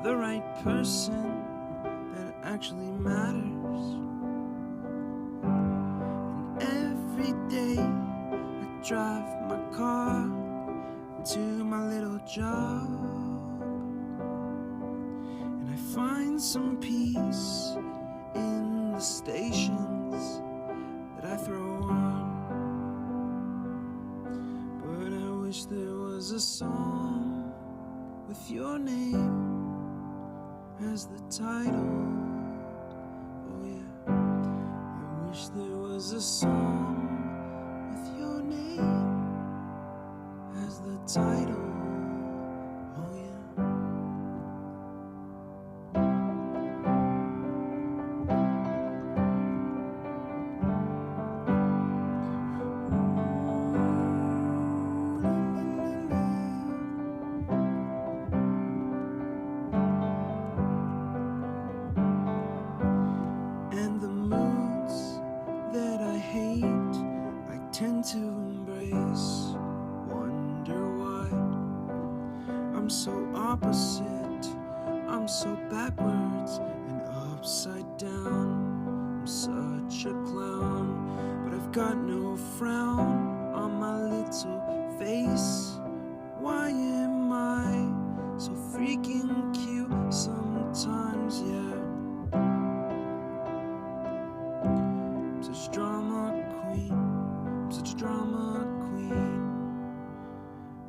the right person that actually matters. And every day I drive my car to my little job, and I find some peace in the stations that I throw on. But I wish there was a song with your name as the title. Oh yeah, I wish there was a song with your name as the title. Oh yeah. And the moods that I hate, I tend to embrace. Wonder why I'm so opposite, I'm so backwards and upside down. I'm such a clown, but I've got no frown on my little face. Why am I so freaking cute sometimes, yeah? I'm such a drama queen, I'm such a drama queen.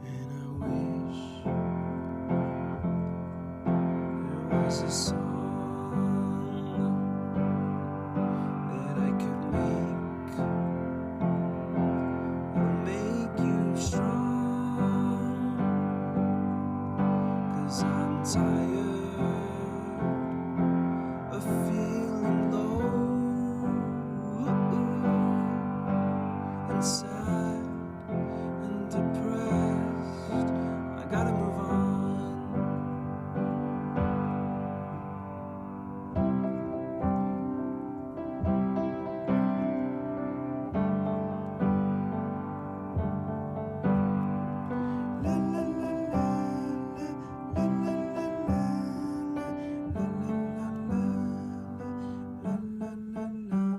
And I wish there was a song that I could make that'll make you strong. 'Cause I'm tired of feeling low and sad and depressed. I gotta move on. La la la la la la la la la la la.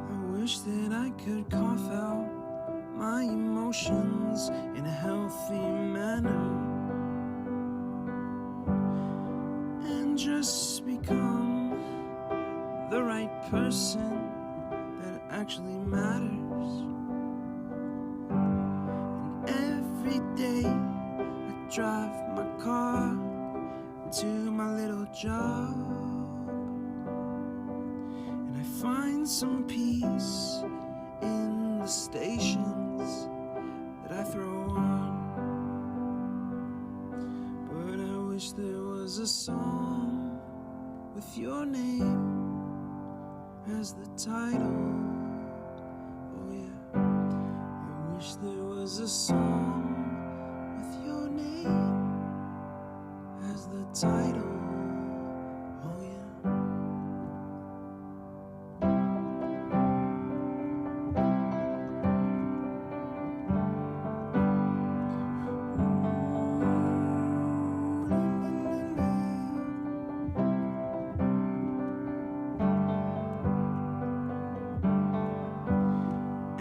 I wish that I could cough out my emotions in a healthy manner and just become the right person that actually matters. And every day I drive my car to my little job, and I find some peace in the stations that I throw on. But I wish there was a song with your name as the title. Oh yeah, I wish there was a song with your name as the title. Oh yeah.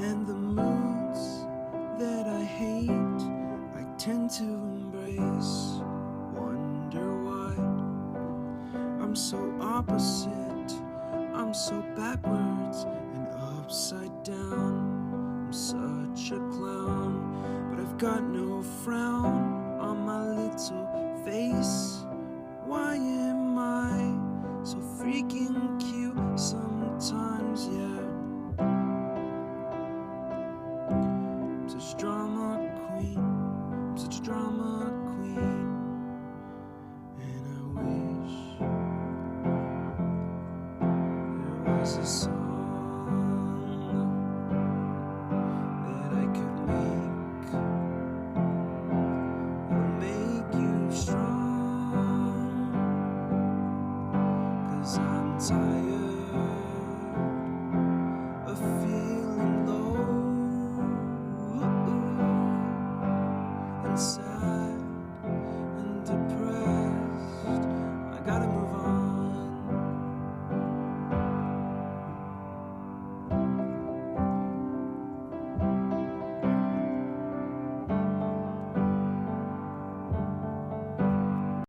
And the moods that I hate, I tend to embrace. Wonder why I'm so opposite, I'm so backwards and upside down. I'm such a clown, but I've got no frown on my little face. Why am I so freaking cute sometimes, yeah? I'm such a drama queen, I'm such a drama queen. And I wish there was a song